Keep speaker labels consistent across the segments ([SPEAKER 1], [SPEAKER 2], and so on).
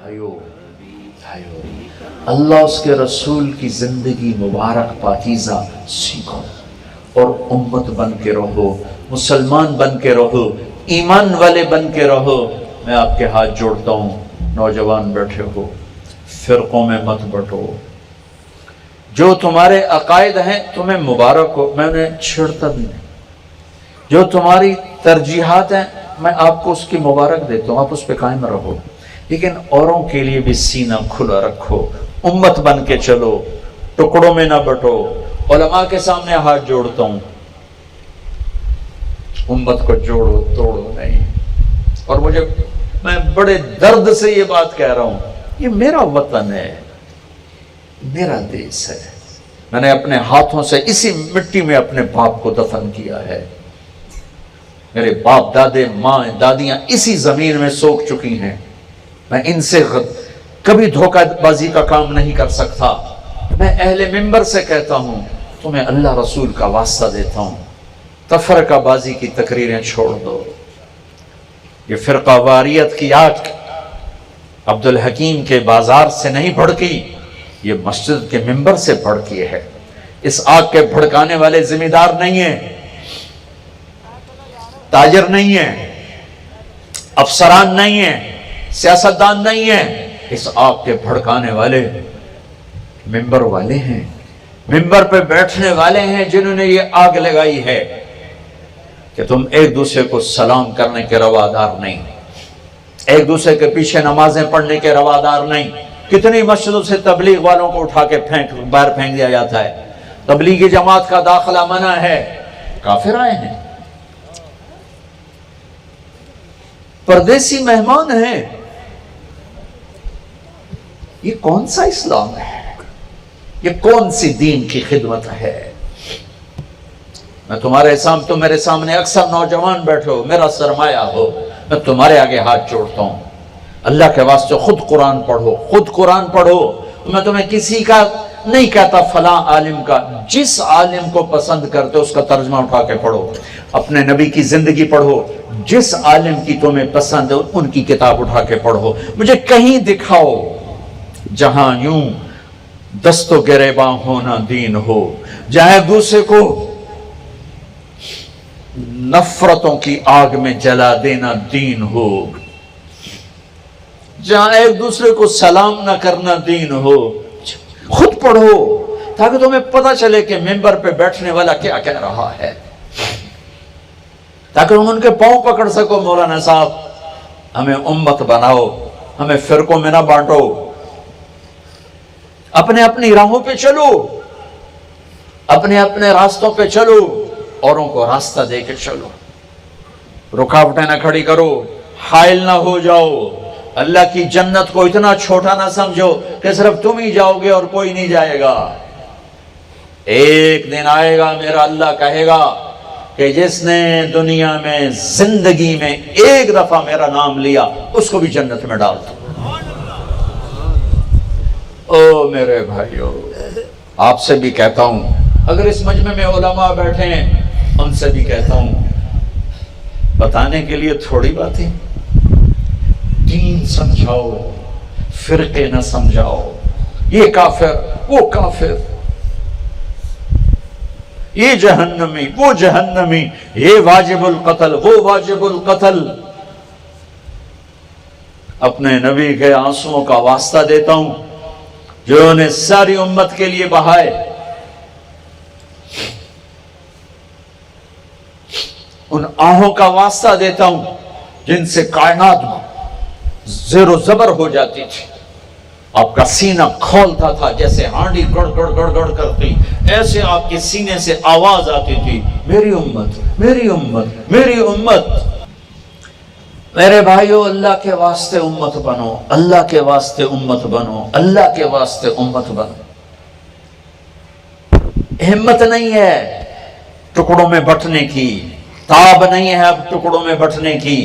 [SPEAKER 1] بھائیو اللہ اس کے رسول کی زندگی مبارک پاکیزہ سیکھو اور امت بن کے رہو، مسلمان بن کے رہو، ایمان والے بن کے رہو۔ میں آپ کے ہاتھ جوڑتا ہوں، نوجوان بیٹھے ہو، فرقوں میں مت بٹو۔ جو تمہارے عقائد ہیں تمہیں مبارک ہو، میں انہیں چھیڑتا بھی نہیں۔ جو تمہاری ترجیحات ہیں میں آپ کو اس کی مبارک دیتا ہوں، آپ اس پہ قائم رہو، لیکن اوروں کے لیے بھی سینہ کھلا رکھو، امت بن کے چلو، ٹکڑوں میں نہ بٹو۔ علماء کے سامنے ہاتھ جوڑتا ہوں، امت کو جوڑو توڑو نہیں۔ اور میں بڑے درد سے یہ بات کہہ رہا ہوں، یہ میرا وطن ہے، میرا دیس ہے، میں نے اپنے ہاتھوں سے اسی مٹی میں اپنے باپ کو دفن کیا ہے، میرے باپ دادے ماں دادیاں اسی زمین میں سوکھ چکی ہیں، میں ان سے کبھی دھوکہ بازی کا کام نہیں کر سکتا۔ میں اہل منبر سے کہتا ہوں، تمہیں اللہ رسول کا واسطہ دیتا ہوں، تفرقہ بازی کی تقریریں چھوڑ دو۔ یہ فرقہ واریت کی آگ عبدالحکیم کے بازار سے نہیں بھڑکی، یہ مسجد کے منبر سے بھڑکی ہے۔ اس آگ کے بھڑکانے والے ذمہ دار نہیں ہیں، تاجر نہیں ہیں، افسران نہیں ہیں، سیاستدان نہیں ہیں، اس آگ کے بھڑکانے والے منبر والے ہیں، منبر پہ بیٹھنے والے ہیں جنہوں نے یہ آگ لگائی ہے کہ تم ایک دوسرے کو سلام کرنے کے روادار نہیں، ایک دوسرے کے پیچھے نمازیں پڑھنے کے روادار نہیں۔ کتنی مسجدوں سے تبلیغ والوں کو اٹھا کے باہر پھینک دیا جاتا ہے، تبلیغی جماعت کا داخلہ منع ہے، کافر آئے ہیں، پردیسی مہمان ہیں۔ یہ کون سا اسلام ہے؟ یہ کون سی دین کی خدمت ہے؟ میں تم میرے سامنے اکثر نوجوان بیٹھے ہو، میرا سرمایہ ہو، میں تمہارے آگے ہاتھ جوڑتا ہوں، اللہ کے واسطے خود قرآن پڑھو، خود قرآن پڑھو۔ میں تمہیں کسی کا نہیں کہتا فلاں عالم کا، جس عالم کو پسند کرتے اس کا ترجمہ اٹھا کے پڑھو، اپنے نبی کی زندگی پڑھو، جس عالم کی تمہیں پسند ہے ان کی کتاب اٹھا کے پڑھو۔ مجھے کہیں دکھاؤ جہاں یوں دست و گریباں ہونا دین ہو، جہاں ایک دوسرے کو نفرتوں کی آگ میں جلا دینا دین ہو، جہاں ایک دوسرے کو سلام نہ کرنا دین ہو۔ خود پڑھو تاکہ تمہیں پتہ چلے کہ منبر پہ بیٹھنے والا کیا کہہ رہا ہے، تاکہ تم ان کے پاؤں پکڑ سکو۔ مولانا صاحب ہمیں امت بناؤ، ہمیں فرقوں میں نہ بانٹو، اپنے اپنی راہوں پہ چلو، اپنے اپنے راستوں پہ چلو، اوروں کو راستہ دے کے چلو، رکاوٹیں نہ کھڑی کرو، حائل نہ ہو جاؤ۔ اللہ کی جنت کو اتنا چھوٹا نہ سمجھو کہ صرف تم ہی جاؤ گے اور کوئی نہیں جائے گا۔ ایک دن آئے گا میرا اللہ کہے گا کہ جس نے دنیا میں زندگی میں ایک دفعہ میرا نام لیا اس کو بھی جنت میں ڈال دو۔ او میرے بھائیو، آپ سے بھی کہتا ہوں، اگر اس مجمع میں علماء بیٹھے ہیں ان سے بھی کہتا ہوں، بتانے کے لیے تھوڑی باتیں، دین سمجھاؤ، فرقے نہ سمجھاؤ، یہ کافر وہ کافر، یہ جہنمی وہ جہنمی، یہ واجب القتل وہ واجب القتل۔ اپنے نبی کے آنسوؤں کا واسطہ دیتا ہوں جو انہوں نے ساری امت کے لیے بہائے، ان آہوں کا واسطہ دیتا ہوں جن سے کائنات زیر و زبر ہو جاتی تھی، آپ کا سینہ کھولتا تھا جیسے ہانڈی گڑ گڑ گڑ گڑ کرتی، ایسے آپ کے سینے سے آواز آتی تھی، میری امت میری امت میری امت۔ میرے بھائیو، اللہ کے واسطے امت بنو، اللہ کے واسطے امت بنو، اللہ کے واسطے امت بنو۔ ہمت نہیں ہے ٹکڑوں میں بٹنے کی، تاب نہیں ہے اب ٹکڑوں میں بٹنے کی۔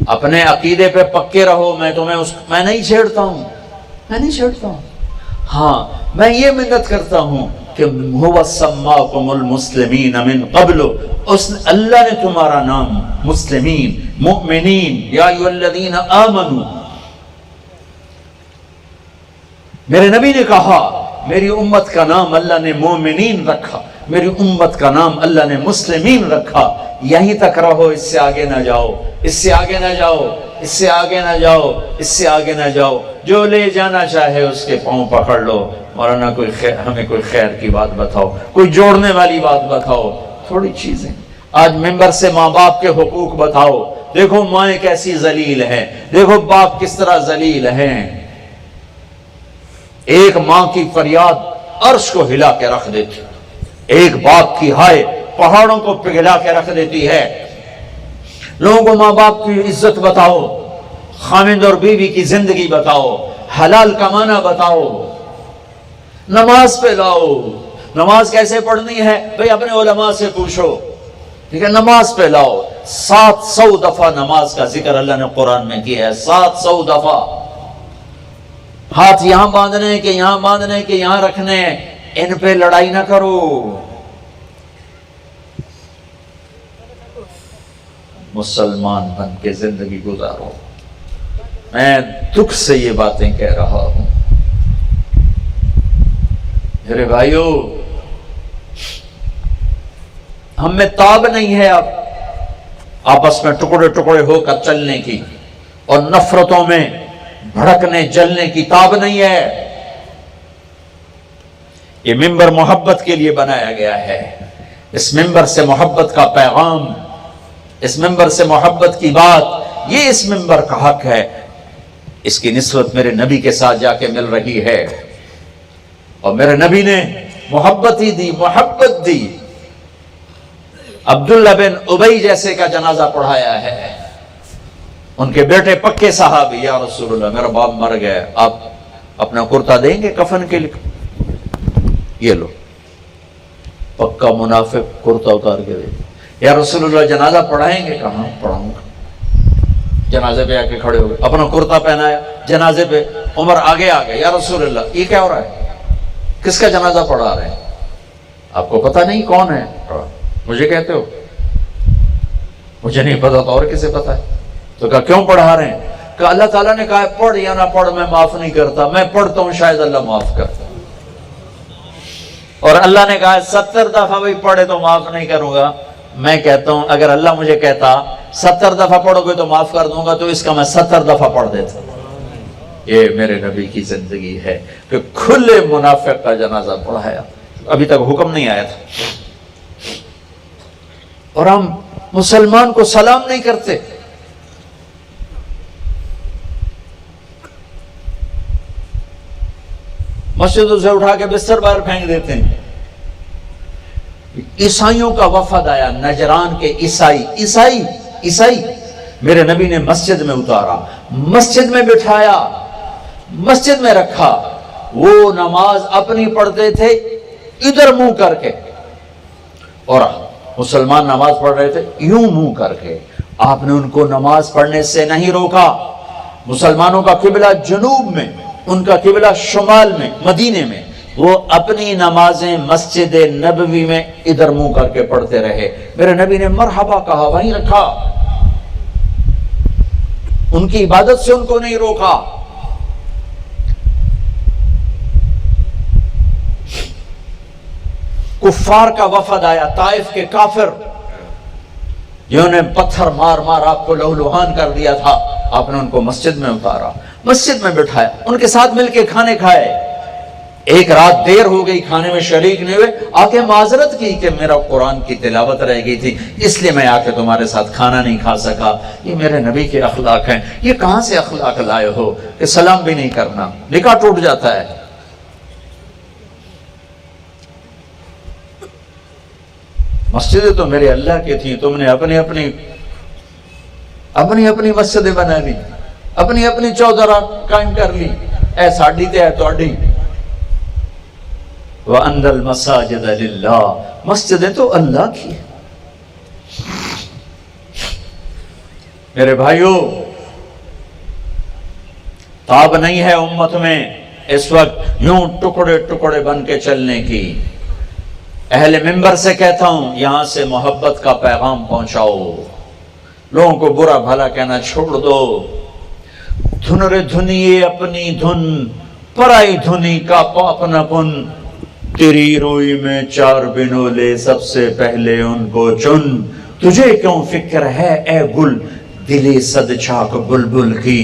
[SPEAKER 1] اپنے عقیدے پہ پکے رہو، میں نہیں چھیڑتا ہوں، میں نہیں چھیڑتا ہوں۔ ہاں میں یہ منت کرتا ہوں کہ هو سماکم المسلمین من قبل، اللہ نے تمہارا نام مسلمین، مؤمنین، یا ایھا الذین آمنوا، मेरे नबी ने कहा मेरी उम्मत का नाम अल्लाह ने मोमिनीन रखा, मेरी उम्मत का नाम अल्लाह ने मुस्लिमीन रखा। यहीं तक रहो, इससे आगे ना जाओ, इससे आगे ना जाओ, इससे आगे ना जाओ, इससे आगे ना जाओ। जो ले जाना चाहे उसके पांव पकड़ लो। मौलाना हमें कोई खैर की बात बताओ, कोई जोड़ने वाली बात बताओ, थोड़ी चीजें। आज मिंबर से माँ बाप के हुकूक बताओ। देखो माएँ कैसी जलील है, देखो बाप किस तरह जलील हैं। एक माँ की फरियाद अर्श को हिला के रख देती, एक बाप की हाय पहाड़ों को पिघला के रख देती है। लोगों को माँ बाप की इज्जत बताओ, खामिद और बीवी की जिंदगी बताओ, हलाल कमाना बताओ, नमाज पे लाओ। नमाज कैसे पढ़नी है भाई, अपने उलमा से पूछो, ठीक है। नमाज पे लाओ। 700 दफा नमाज का जिक्र अल्लाह ने कुरान में किया है, 700 दफा। हाथ यहां बांधने के, यहां बांधने के, यहां रखने, इन पे लड़ाई ना करो। मुसलमान बन के जिंदगी गुजारो। मैं दुख से ये बातें कह रहा हूं मेरे भाइयों, हम में ताब नहीं है अब आपस में टुकड़े टुकड़े होकर चलने की, और नफरतों में भड़कने जलने की ताब नहीं है। ये मिंबर मोहब्बत के लिए बनाया गया है। इस मिंबर से मोहब्बत का पैगाम, इस मिंबर से मोहब्बत की बात, ये इस मिंबर का हक है। इसकी निस्बत मेरे नबी के साथ जाके मिल रही है, और मेरे नबी ने मोहब्बत ही दी, मोहब्बत दी। अब्दुल्ला बिन उबई जैसे का जनाजा पढ़ाया है। उनके बेटे पक्के साहबी, या रसूलुल्लाह मेरा बाप मर गया, आप अपना कुर्ता देंगे कफन के लिए? ये लो, पक्का मुनाफिक कुर्ता उतार के दे। या रसूलुल्लाह जनाजा पढ़ाएंगे? कहाँ पढ़ाऊंगा। जनाजे पे आके खड़े हो गए, अपना कुर्ता पहनाया, जनाजे पे उमर आगे आ गए, या रसूलुल्लाह ये क्या हो रहा है, किसका जनाजा पढ़ा रहे हैं? आपको पता नहीं कौन है? मुझे कहते हो? मुझे नहीं पता तो और किसे पता है? तो कहा क्यों पढ़ा रहे हैं? कहा अल्लाह ताला ने कहा पढ़ या ना पढ़ मैं माफ नहीं करता, मैं पढ़ता हूं शायद अल्लाह माफ करता। और अल्लाह ने कहा 70 दफा भाई पढ़े तो माफ नहीं करूंगा। मैं कहता हूं अगर अल्लाह मुझे कहता 70 दफा पढ़ोगे तो माफ कर दूंगा, तो इसका मैं 70 दफा पढ़ देता। ये मेरे नबी की जिंदगी है कि खुले मुनाफिक का जनाजा पढ़ाया। अभी तक हुक्म नहीं आया था, और हम मुसलमान को सलाम नहीं करते। मस्जिदों से उठा के बिस्तर बाहर फेंक देते हैं। ईसाइयों का वफद आया, नजरान के ईसाई मेरे नबी ने मस्जिद में उतारा, मस्जिद में बिठाया, मस्जिद में रखा। वो नमाज अपनी पढ़ते थे इधर मुंह करके, और मुसलमान नमाज पढ़ रहे थे यूं मुंह करके। आपने उनको नमाज पढ़ने से नहीं रोका। मुसलमानों का किबला जनूब में, उनका किबला शुमाल में, मदीने में। वो अपनी नमाजें मस्जिद नबवी में इधर मुंह करके पढ़ते रहे। मेरे नबी ने मरहबा कहा, वहीं रखा, उनकी इबादत से उनको नहीं रोका। कुफ्फार का वफद आया, ताइफ के काफिर जिन्होंने पत्थर मार मार आपको लहूलुहान कर दिया था, आपने उनको मस्जिद में उतारा, मस्जिद में बिठाया, उनके साथ मिलकर खाने खाए। एक रात देर हो गई, खाने में शरीक नहीं हुए, आके माजरत की कि मेरा कुरान की तिलावत रह गई थी, इसलिए मैं आके तुम्हारे साथ खाना नहीं खा सका। ये मेरे नबी के अखलाक हैं। ये कहां से अखलाक लाए हो कि सलाम भी नहीं करना, निकाह टूट जाता है। मस्जिदें तो मेरे अल्लाह की थी, तुमने अपनी अपनी मस्जिदें बना ली, अपनी अपनी चौधरा कायम कर ली। ऐ साड़ी ते है तुहाडी। व अन्नल मसाजिद लिल्लाह, मस्जिदें तो अल्लाह की है। मेरे भाइयों, ताब नहीं है उम्मत में इस वक्त यूं टुकड़े टुकड़े बन के चलने की। अहले मिंबर से कहता हूं, यहां से मोहब्बत का पैगाम पहुंचाओ। लोगों को बुरा भला कहना छोड़ दो। धुन रे धुनिए अपनी धुन, पराई धुनी का पापनापन, तेरी रोई में 4 बिनोले, सबसे पहले उनको चुन। तुझे क्यों फिक्र है ए गुल, दिली सद चाक बुलबुल की,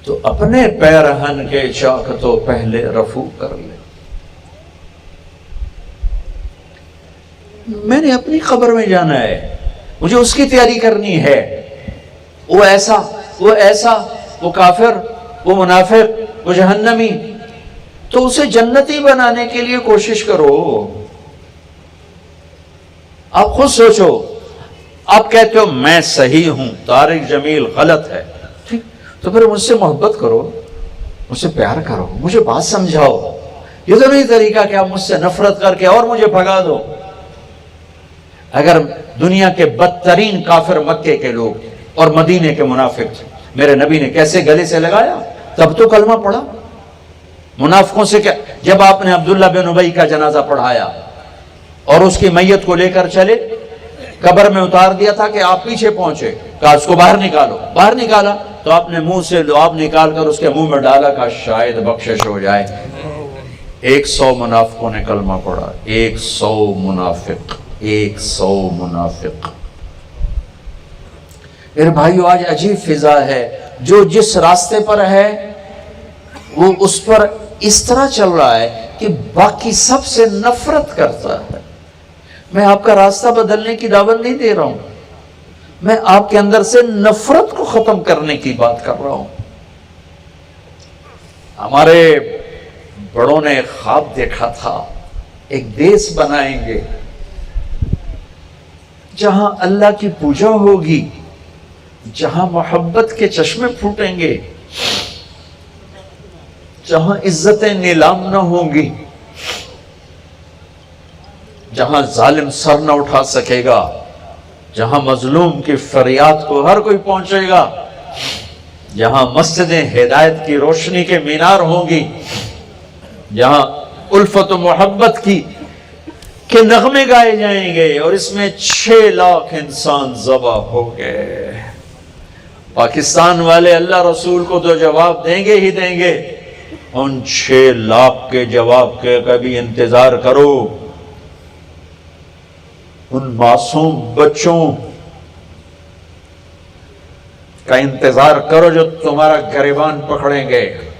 [SPEAKER 1] तो अपने पैरहन के चाक तो पहले रफू कर ले। मैंने अपनी कब्र में जाना है, मुझे उसकी तैयारी करनी है। वो ऐसा, वो ऐसा, वो काफिर, वो मुनाफिक, वो जहन्नमी, तो उसे जन्नती बनाने के लिए कोशिश करो। आप खुद सोचो, आप कहते हो मैं सही हूं, तारिक जमील गलत है, ठीक, तो फिर मुझसे मोहब्बत करो, मुझसे प्यार करो, मुझे बात समझाओ। ये तो नहीं तरीका कि आप मुझसे नफरत करके और मुझे भगा दो। अगर दुनिया के बदतरीन काफिर मक्के के लोग और मदीने के मुनाफिक मेरे नबी ने कैसे गले से लगाया, तब तो कलमा पढ़ा। मुनाफिकों से क्या, जब आपने अब्दुल्ला बिन उबई का जनाजा पढ़ाया और उसकी मैयत को लेकर चले, कब्र में उतार दिया था कि आप पीछे पहुंचे, कहा उसको बाहर निकालो, बाहर निकाला तो आपने मुंह से लुआब निकाल कर उसके मुंह में डाला, कहा शायद बख्शिश हो जाए। 100 मुनाफिकों ने कलमा पढ़ा, 100 मुनाफिक, 100 मुनाफिक। मेरे भाइयों, आज अजीब फिजा है, जो जिस रास्ते पर है वो उस पर इस तरह चल रहा है कि बाकी सबसे नफरत करता है। मैं आपका रास्ता बदलने की दावत नहीं दे रहा हूं, मैं आपके अंदर से नफरत को खत्म करने की बात कर रहा हूं। हमारे बड़ों ने ख्वाब देखा था, एक देश बनाएंगे जहां अल्लाह की पूजा होगी, जहां मोहब्बत के चश्मे फूटेंगे, जहां इज्जतें नीलाम न होंगी, जहां जालिम सर न उठा सकेगा, जहां मजलूम की फरियाद को हर कोई पहुंचेगा, जहां मस्जिदें हिदायत की रोशनी के मीनार होंगी, जहां उल्फत मोहब्बत के नगमे गाए जाएंगे, और इसमें 6 लाख इंसान ज़बा हो गए। पाकिस्तान वाले अल्लाह रसूल को तो जवाब देंगे ही देंगे, उन 6 लाख के जवाब के कभी इंतजार करो। उन मासूम बच्चों का इंतजार करो जो तुम्हारा गिरबान पकड़ेंगे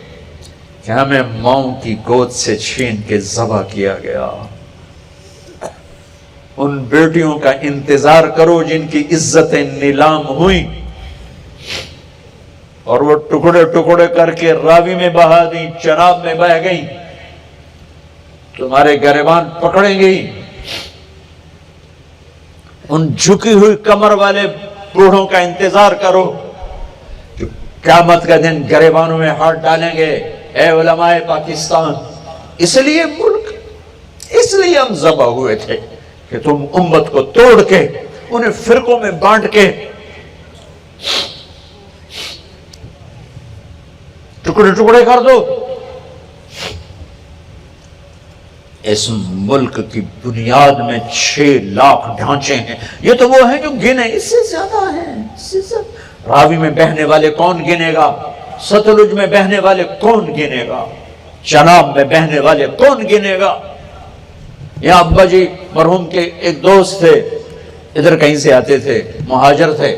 [SPEAKER 1] कि हमें मां की गोद से छीन के ज़बा किया गया। उन बेटियों का इंतजार करो जिनकी इज्जतें नीलाम हुई और वो टुकड़े टुकड़े करके रावी में बहा दी, चनाब में बह गई, तुम्हारे गिरबान पकड़ेंगी। उन झुकी हुई कमर वाले बूढ़ों का इंतजार करो कि क़यामत का दिन गिरबानों में हाथ डालेंगे। ए उलमाए पाकिस्तान, इसलिए मुल्क, इसलिए हम ज़बा हुए थे कि तुम उम्मत को तोड़ के, उन्हें फिरकों में बांट के टुकड़े टुकड़े कर दो। इस मुल्क की बुनियाद में 6 लाख ढांचे हैं, ये तो वो हैं जो गिने, इससे ज्यादा हैं, इससे ज्यादा। रावी में बहने वाले कौन गिनेगा, सतलुज में बहने वाले कौन गिनेगा, चनाब में बहने वाले कौन गिनेगा। यहाँ अब्बा जी मरहूम के एक दोस्त थे, इधर कहीं से आते थे, मुहाजिर थे।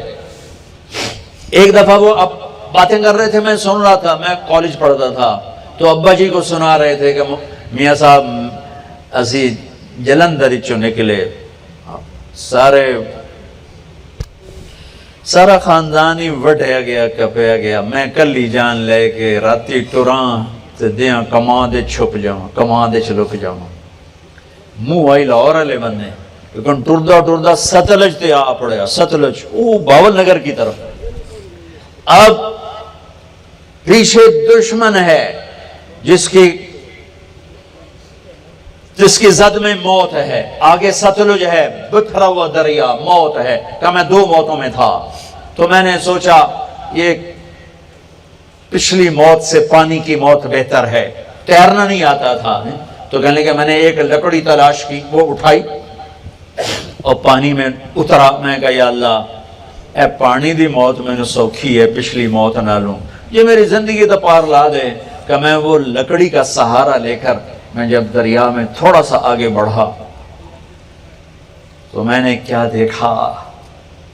[SPEAKER 1] एक दफा वो अब बातें कर रहे थे, मैं सुन रहा था, मैं कॉलेज पढ़ता था, तो अब्बा जी को सुना रहे थे कि मियाँ साहब असी जलंधर चो निकले, सारा खानदान ही वढ़या गया, कपया गया। मैं कल ही जान लेके राती टुरा ते दिया कमां दे छुप जावां, कमां दे लुक जावां। मुंह आई लाहौर वाले बंदे, लेकिन टुरदा टुरदा सतलज ते आ पड़या, सतलज वो बावल नगर की तरफ। अब पीछे दुश्मन है जिसकी जद में मौत है, आगे सतलुज है, बिखरा हुआ दरिया, मौत है। क्या मैं 2 मौतों में था, तो मैंने सोचा ये पिछली मौत से पानी की मौत बेहतर है। तैरना नहीं आता था, तो कहने लगे, मैंने एक लकड़ी तलाश की, वो उठाई और पानी में उतरा। मैं कहा या अल्लाह, ए पानी दी मौत मैंने सौखी है पिछली मौत नालों, ये मेरी जिंदगी तो पार ला दे। کہ میں وہ لکڑی کا سہارا لے کر میں جب دریا میں تھوڑا سا آگے بڑھا تو میں نے کیا دیکھا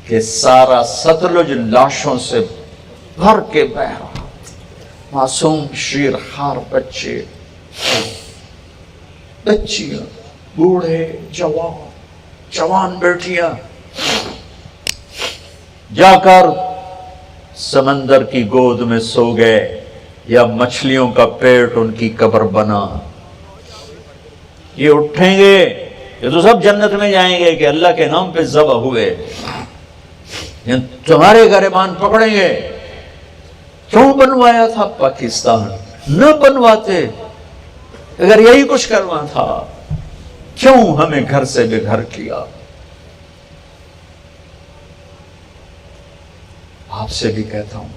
[SPEAKER 1] کہ سارا ستلج لاشوں سے بھر کے بہ رہا، معصوم شیر خار بچے، بچیاں، بوڑھے، جوان بیٹیاں جا کر سمندر کی گود میں سو گئے یا مچھلیوں کا پیٹ ان کی قبر بنا۔ یہ اٹھیں گے، یہ تو سب جنت میں جائیں گے کہ اللہ کے نام پہ ذبح ہوئے، تمہارے گریبان پکڑیں گے۔ کیوں بنوایا تھا پاکستان؟ نہ بنواتے اگر یہی کچھ کرنا تھا، کیوں ہمیں گھر سے بے گھر کیا؟ آپ سے بھی کہتا ہوں،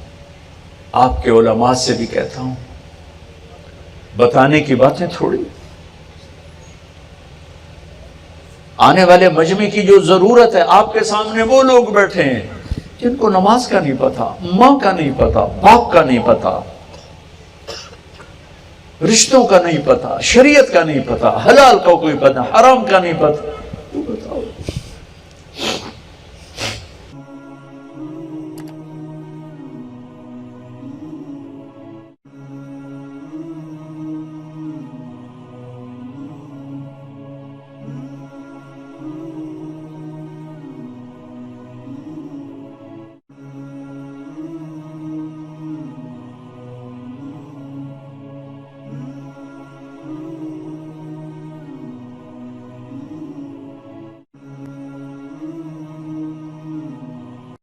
[SPEAKER 1] آپ کے علماء سے بھی کہتا ہوں، بتانے کی باتیں تھوڑی، آنے والے مجمع کی جو ضرورت ہے، آپ کے سامنے وہ لوگ بیٹھے ہیں جن کو نماز کا نہیں پتا، ماں کا نہیں پتا، باپ کا نہیں پتا، رشتوں کا نہیں پتا، شریعت کا نہیں پتا، حلال کا کوئی پتا، حرام کا نہیں پتا، تو بتاؤ۔